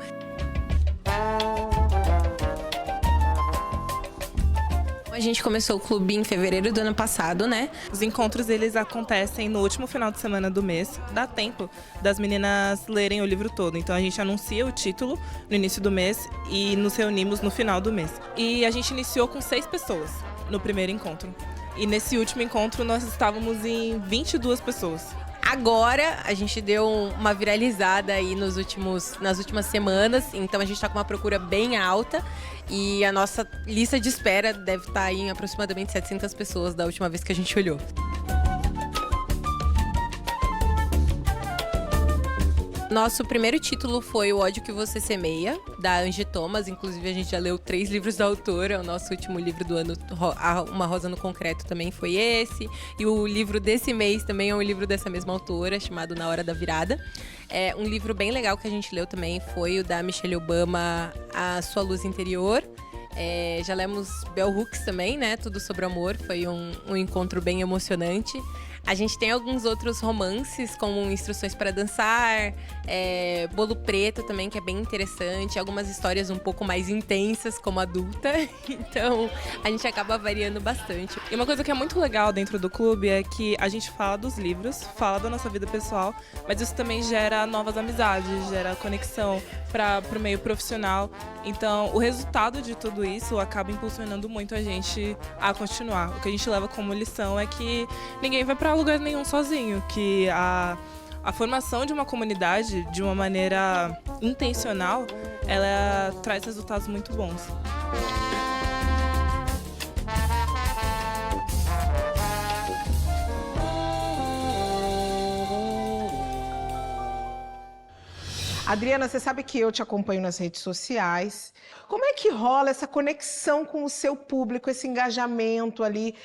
A gente começou o clube em fevereiro do ano passado, né? Os encontros, eles acontecem no último final de semana do mês. Dá tempo das meninas lerem o livro todo. Então a gente anuncia o título no início do mês e nos reunimos no final do mês. E a gente iniciou com 6 pessoas no primeiro encontro. E nesse último encontro nós estávamos em 22 pessoas. Agora, a gente deu uma viralizada aí nas últimas semanas, então a gente está com uma procura bem alta e a nossa lista de espera deve estar aí em aproximadamente 700 pessoas da última vez que a gente olhou. Nosso primeiro título foi O Ódio que Você Semeia, da Angie Thomas. Inclusive, a gente já leu 3 livros da autora. O nosso último livro do ano, Uma Rosa no Concreto, também foi esse. E o livro desse mês também é um livro dessa mesma autora, chamado Na Hora da Virada. Um livro bem legal que a gente leu também foi o da Michelle Obama, A Sua Luz Interior. Já lemos Bell Hooks também, né? Tudo sobre amor. Foi um encontro bem emocionante. A gente tem alguns outros romances, como Instruções para Dançar, Bolo Preto também, que é bem interessante. Algumas histórias um pouco mais intensas, como adulta. Então, a gente acaba variando bastante. E uma coisa que é muito legal dentro do clube é que a gente fala dos livros, fala da nossa vida pessoal, mas isso também gera novas amizades, gera conexão para o meio profissional. Então, o resultado de tudo isso acaba impulsionando muito a gente a continuar. O que a gente leva como lição é que ninguém vai para lugar nenhum sozinho, que a formação de uma comunidade, de uma maneira intencional, ela traz resultados muito bons. Adriana, você sabe que eu te acompanho nas redes sociais. Como é que rola essa conexão com o seu público, esse engajamento ali?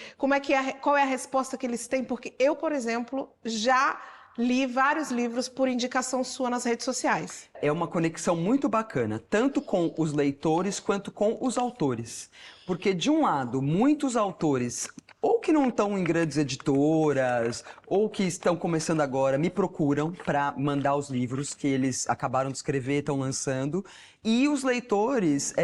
Qual é a resposta que eles têm? Porque eu, por exemplo, já li vários livros por indicação sua nas redes sociais. É uma conexão muito bacana, tanto com os leitores quanto com os autores. Porque, de um lado, muitos autores, ou que não estão em grandes editoras, ou que estão começando agora, me procuram para mandar os livros que eles acabaram de escrever, estão lançando. E os leitores,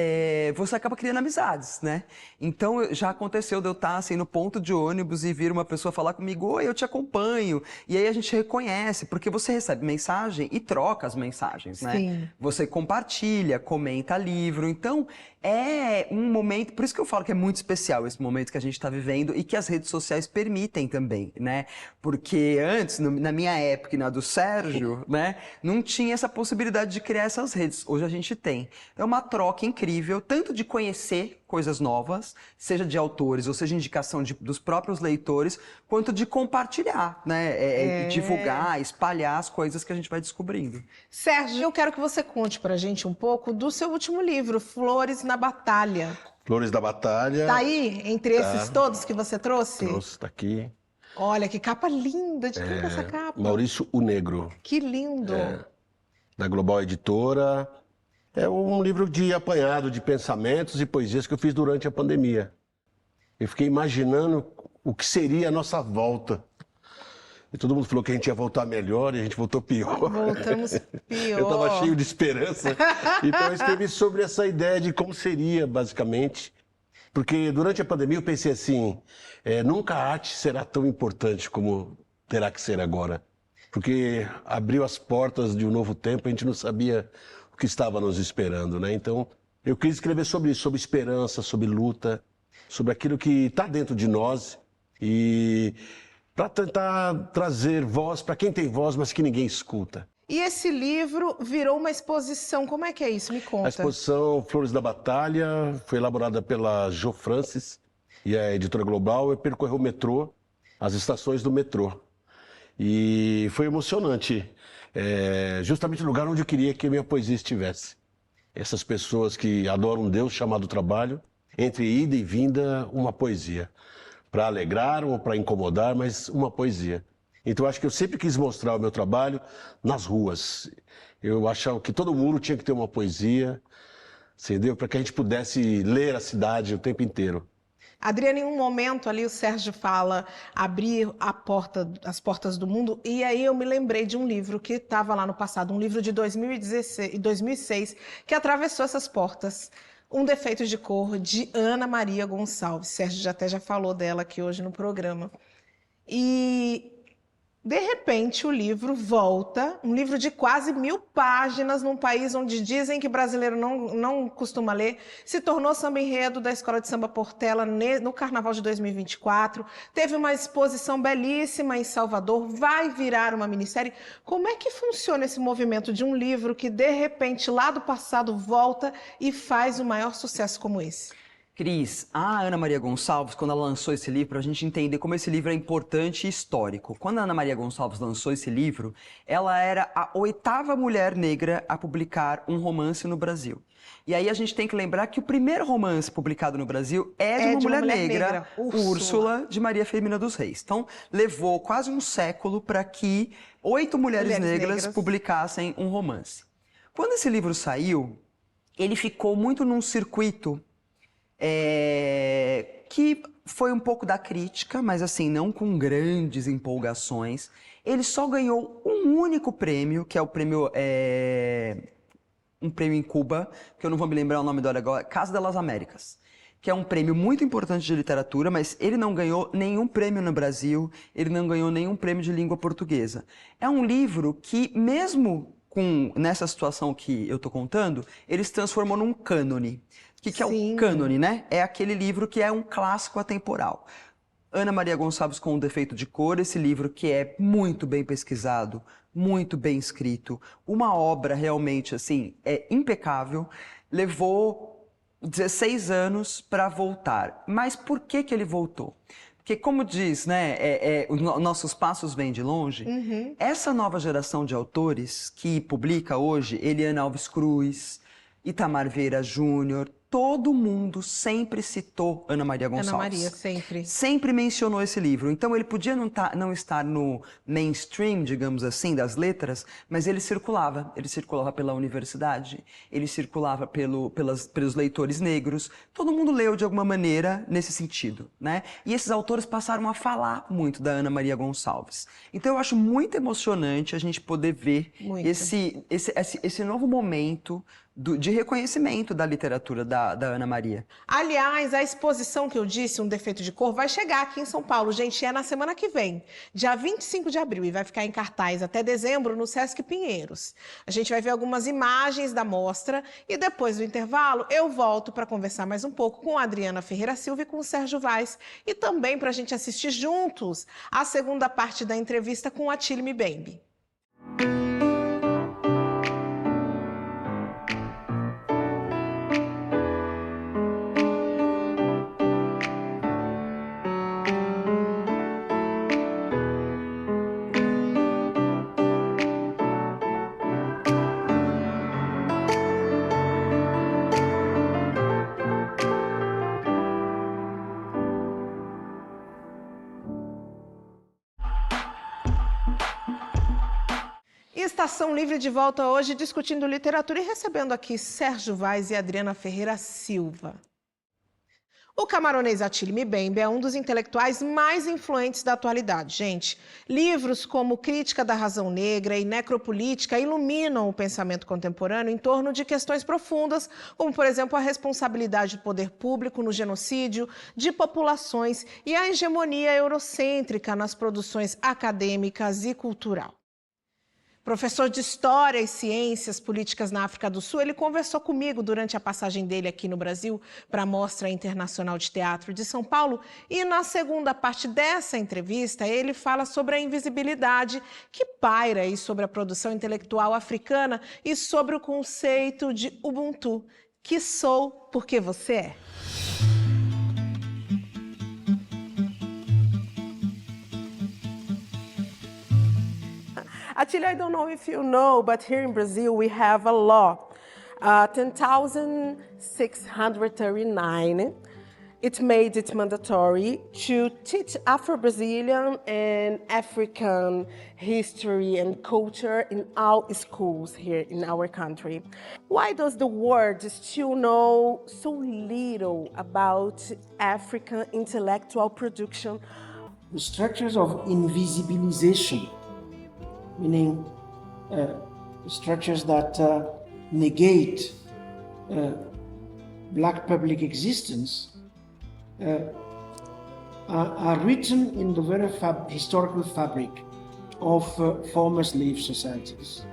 você acaba criando amizades, né? Então, já aconteceu de eu estar assim, no ponto de ônibus e vir uma pessoa falar comigo, oi, eu te acompanho. E aí a gente reconhece, porque você recebe mensagem e troca as mensagens, né? Sim. Você compartilha, comenta livro. Então, é um momento, por isso que eu falo que é muito especial esse momento que a gente está vivendo e que as redes sociais permitem também, né? Porque antes, na minha época e na do Sérgio, né, não tinha essa possibilidade de criar essas redes. Hoje a gente tem. É uma troca incrível, tanto de conhecer coisas novas, seja de autores ou seja indicação dos próprios leitores, quanto de compartilhar, né? Divulgar, espalhar as coisas que a gente vai descobrindo. Sérgio, eu quero que você conte pra gente um pouco do seu último livro, Flores na Batalha. Flores da Batalha. Tá aí, entre esses todos que você trouxe? Trouxe, tá aqui. Olha, que capa linda, de quem é essa capa? Maurício o Negro. Que lindo. Da Global Editora. É um livro de apanhado de pensamentos e poesias que eu fiz durante a pandemia. Eu fiquei imaginando o que seria a nossa volta. E todo mundo falou que a gente ia voltar melhor e a gente voltou pior. Voltamos pior. Eu estava cheio de esperança. Então eu escrevi sobre essa ideia de como seria, basicamente. Porque durante a pandemia eu pensei assim, nunca a arte será tão importante como terá que ser agora. Porque abriu as portas de um novo tempo, a gente não sabia o que estava nos esperando, né? Então, eu quis escrever sobre isso, sobre esperança, sobre luta, sobre aquilo que está dentro de nós e para tentar trazer voz para quem tem voz, mas que ninguém escuta. E esse livro virou uma exposição, como é que é isso? Me conta. A exposição Flores da Batalha foi elaborada pela Jo Francis e a Editora Global e percorreu o metrô, as estações do metrô. E foi emocionante. Justamente o lugar onde eu queria que a minha poesia estivesse. Essas pessoas que adoram um Deus chamado trabalho, entre ida e vinda, uma poesia. Para alegrar ou para incomodar, mas uma poesia. Então, acho que eu sempre quis mostrar o meu trabalho nas ruas. Eu achava que todo muro tinha que ter uma poesia, entendeu? Para que a gente pudesse ler a cidade o tempo inteiro. Adriana, em um momento ali o Sérgio fala abrir as portas do mundo, e aí eu me lembrei de um livro que estava lá no passado, um livro de 2006, que atravessou essas portas. Um Defeito de Cor, de Ana Maria Gonçalves. Sérgio até já falou dela aqui hoje no programa. E de repente o livro volta, um livro de quase 1000 páginas, num país onde dizem que brasileiro não costuma ler, se tornou samba enredo da Escola de Samba Portela no Carnaval de 2024, teve uma exposição belíssima em Salvador, vai virar uma minissérie. Como é que funciona esse movimento de um livro que de repente lá do passado volta e faz o maior sucesso como esse? Cris, a Ana Maria Gonçalves, quando ela lançou esse livro, para a gente entender como esse livro é importante e histórico. Quando a Ana Maria Gonçalves lançou esse livro, ela era a 8ª mulher negra a publicar um romance no Brasil. E aí a gente tem que lembrar que o primeiro romance publicado no Brasil é de uma mulher negra, Úrsula, de Maria Firmina dos Reis. Então, levou quase um século para que 8 mulheres negras publicassem um romance. Quando esse livro saiu, ele ficou muito num circuito que foi um pouco da crítica, mas assim, não com grandes empolgações. Ele só ganhou um único prêmio, que é o prêmio... um prêmio em Cuba, que eu não vou me lembrar o nome do agora, Casa das Américas, que é um prêmio muito importante de literatura, mas ele não ganhou nenhum prêmio no Brasil, ele não ganhou nenhum prêmio de língua portuguesa. É um livro que, mesmo nessa situação que eu tô contando, ele se transformou num cânone. O que é o cânone, né? É aquele livro que é um clássico atemporal. Ana Maria Gonçalves com o Defeito de Cor, esse livro que é muito bem pesquisado, muito bem escrito, uma obra realmente, assim, impecável, levou 16 anos para voltar. Mas por que ele voltou? Porque, como diz, né, os nossos passos vêm de longe, essa nova geração de autores que publica hoje, Eliana Alves Cruz, Itamar Vieira Júnior, todo mundo sempre citou Ana Maria Gonçalves. Ana Maria, sempre. Sempre mencionou esse livro. Então ele podia não estar no mainstream, digamos assim, das letras, mas ele circulava. Ele circulava pela universidade, ele circulava pelos leitores negros. Todo mundo leu de alguma maneira nesse sentido, né? E esses autores passaram a falar muito da Ana Maria Gonçalves. Então eu acho muito emocionante a gente poder ver esse novo momento de reconhecimento da literatura da Ana Maria. Aliás, a exposição que eu disse, Um Defeito de Cor, vai chegar aqui em São Paulo, gente, é na semana que vem, dia 25 de abril, e vai ficar em cartaz até dezembro no Sesc Pinheiros. A gente vai ver algumas imagens da mostra e depois do intervalo eu volto para conversar mais um pouco com a Adriana Ferreira Silva e com o Sérgio Vaz e também para a gente assistir juntos a segunda parte da entrevista com a Atílio Mbembe. Estação Livre de volta hoje discutindo literatura e recebendo aqui Sérgio Vaz e Adriana Ferreira Silva. O camaronês Atílio Mbembe é um dos intelectuais mais influentes da atualidade, gente. Livros como Crítica da Razão Negra e Necropolítica iluminam o pensamento contemporâneo em torno de questões profundas, como, por exemplo, a responsabilidade do poder público no genocídio de populações e a hegemonia eurocêntrica nas produções acadêmicas e cultural. Professor de História e Ciências Políticas na África do Sul, ele conversou comigo durante a passagem dele aqui no Brasil para a Mostra Internacional de Teatro de São Paulo e na segunda parte dessa entrevista ele fala sobre a invisibilidade que paira aí sobre a produção intelectual africana e sobre o conceito de Ubuntu, que sou porque você é. Atílio, I don't know if you know, but here in Brazil we have a law, 10,639. It made it mandatory to teach Afro-Brazilian and African history and culture in all schools here in our country. Why does the world still know so little about African intellectual production? The structures of invisibilization, meaning structures that negate black public existence, are written in the very historical fabric of former slave societies.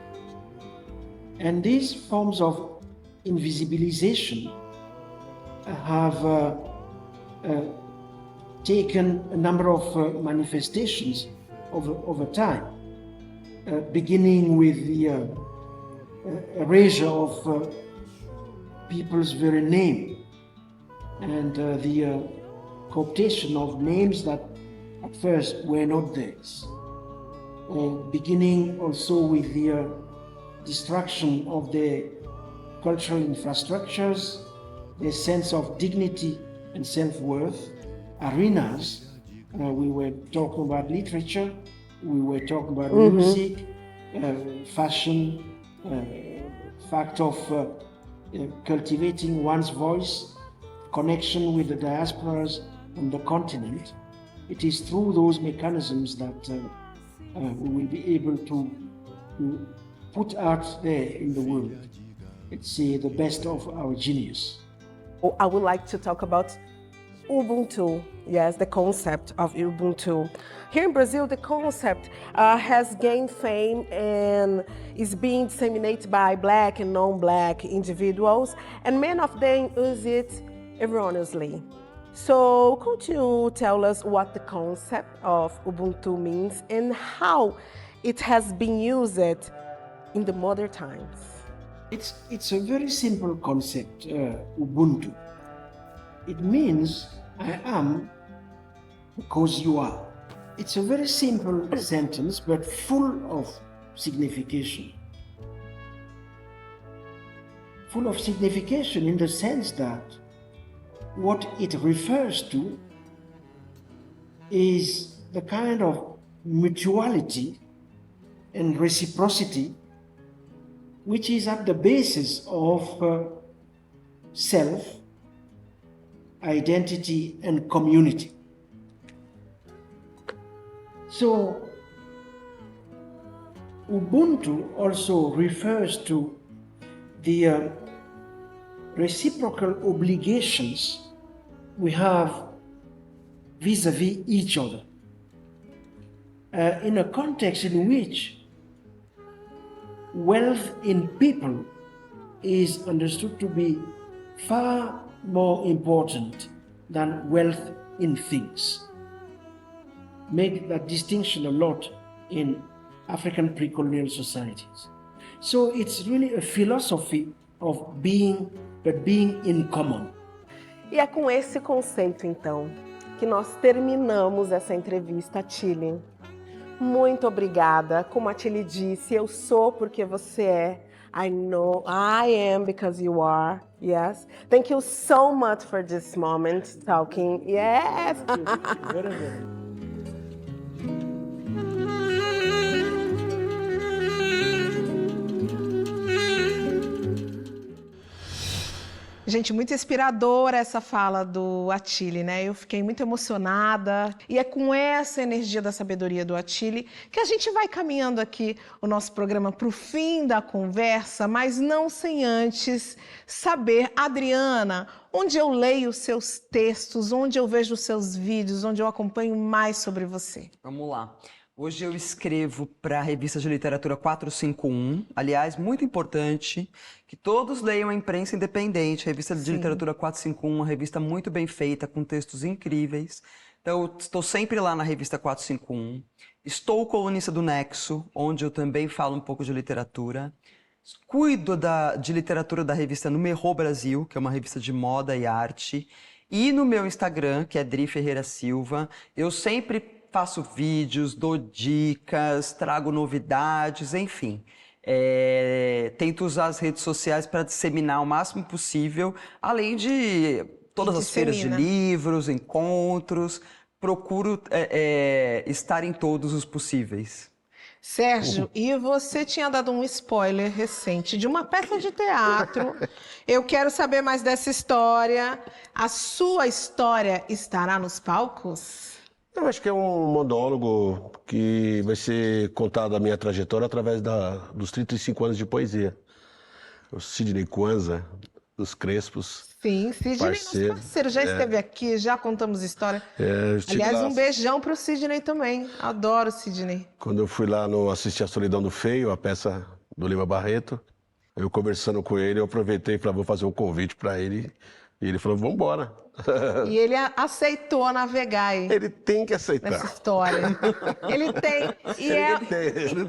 And these forms of invisibilization have taken a number of manifestations over time. Beginning with the erasure of people's very name and the cooptation of names that at first were not theirs. Beginning also with the destruction of the cultural infrastructures, the sense of dignity and self-worth, arenas. We were talking about literature, we were talking about music, fashion, fact of cultivating one's voice, connection with the diasporas on the continent, it is through those mechanisms that we will be able to put out there in the world, let's say, the best of our genius. I would like to talk about Ubuntu, yes, the concept of Ubuntu. Here in Brazil, the concept has gained fame and is being disseminated by Black and non-Black individuals, and many of them use it erroneously. So could you tell us what the concept of Ubuntu means and how it has been used in the modern times? It's a very simple concept, Ubuntu. It means I am because you are. It's a very simple sentence, but full of signification. Full of signification in the sense that what it refers to is the kind of mutuality and reciprocity which is at the basis of self, identity, and community. So, Ubuntu also refers to the reciprocal obligations we have vis-à-vis each other, in a context in which wealth in people is understood to be far more important than wealth in things. Make that distinction a lot in African pre-colonial societies. So it's really a philosophy of being, but being in common. E é com esse conceito, então, que nós terminamos essa entrevista, Atili. Muito obrigada. Como a Atili disse, eu sou porque você é. I know I am because you are. Yes. Thank you so much for this moment talking. Yes. Very, very. Gente, muito inspiradora essa fala do Atili, né? Eu fiquei muito emocionada. E é com essa energia da sabedoria do Atili que a gente vai caminhando aqui o nosso programa para o fim da conversa, mas não sem antes saber, Adriana, onde eu leio os seus textos, onde eu vejo os seus vídeos, onde eu acompanho mais sobre você. Vamos lá. Hoje eu escrevo para a revista de literatura 451, aliás, muito importante que todos leiam a Imprensa Independente, a revista de literatura 451, uma revista muito bem feita, com textos incríveis. Então, eu estou sempre lá na revista 451. Estou colunista do Nexo, onde eu também falo um pouco de literatura. Cuido de literatura da revista Numerô Brasil, que é uma revista de moda e arte. E no meu Instagram, que é Dri Ferreira Silva, eu sempre faço vídeos, dou dicas, trago novidades, enfim. Tento usar as redes sociais para disseminar o máximo possível, além de todas as feiras de livros, encontros. Procuro estar em todos os possíveis. Sérgio, e você tinha dado um spoiler recente de uma peça de teatro. Eu quero saber mais dessa história. A sua história estará nos palcos? Eu acho que é um monólogo que vai ser contado a minha trajetória através dos 35 anos de poesia. O Sidney Kwanza, dos Crespos. Sim, Sidney, nosso parceiro, já esteve aqui, já contamos história. Aliás, um beijão para o Sidney também. Adoro o Sidney. Quando eu fui lá assistir A Solidão do Feio, a peça do Lima Barreto, eu conversando com ele, eu aproveitei e falei, vou fazer um convite para ele. E ele falou, vamos embora. E ele aceitou navegar aí. Ele tem que aceitar. Nessa história. Ele tem. E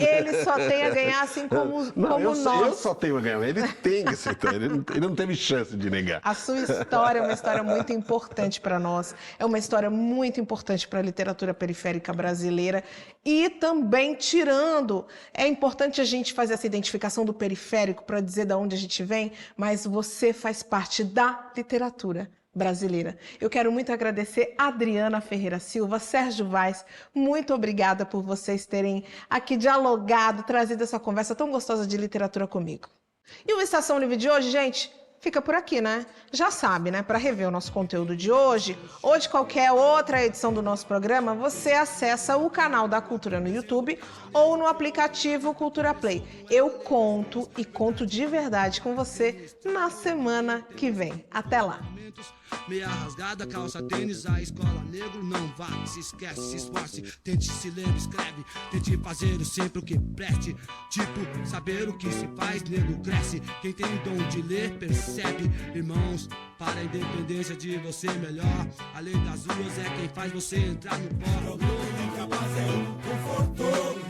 ele só tem a ganhar, assim como nós. Eu só tenho a ganhar. Ele tem que aceitar. Ele não teve chance de negar. A sua história é uma história muito importante para nós. É uma história muito importante para a literatura periférica brasileira. E também tirando. É importante a gente fazer essa identificação do periférico para dizer de onde a gente vem, mas você faz parte da literatura brasileira. Eu quero muito agradecer a Adriana Ferreira Silva, Sérgio Vaz, muito obrigada por vocês terem aqui dialogado, trazido essa conversa tão gostosa de literatura comigo. E o Estação Livre de hoje, gente, fica por aqui, né? Já sabe, né? Para rever o nosso conteúdo de hoje ou de qualquer outra edição do nosso programa, você acessa o canal da Cultura no YouTube ou no aplicativo Cultura Play. Eu conto e conto de verdade com você na semana que vem. Até lá! Meia rasgada, calça, tênis, a escola negro não vá, se esquece, se esforce, tente, se lembre, escreve, tente fazer sempre o que preste, tipo, saber o que se faz, negro cresce, quem tem dom de ler, percebe, irmãos, para a independência de você melhor, a lei das ruas é quem faz você entrar no pó. Incapaz é um conforto.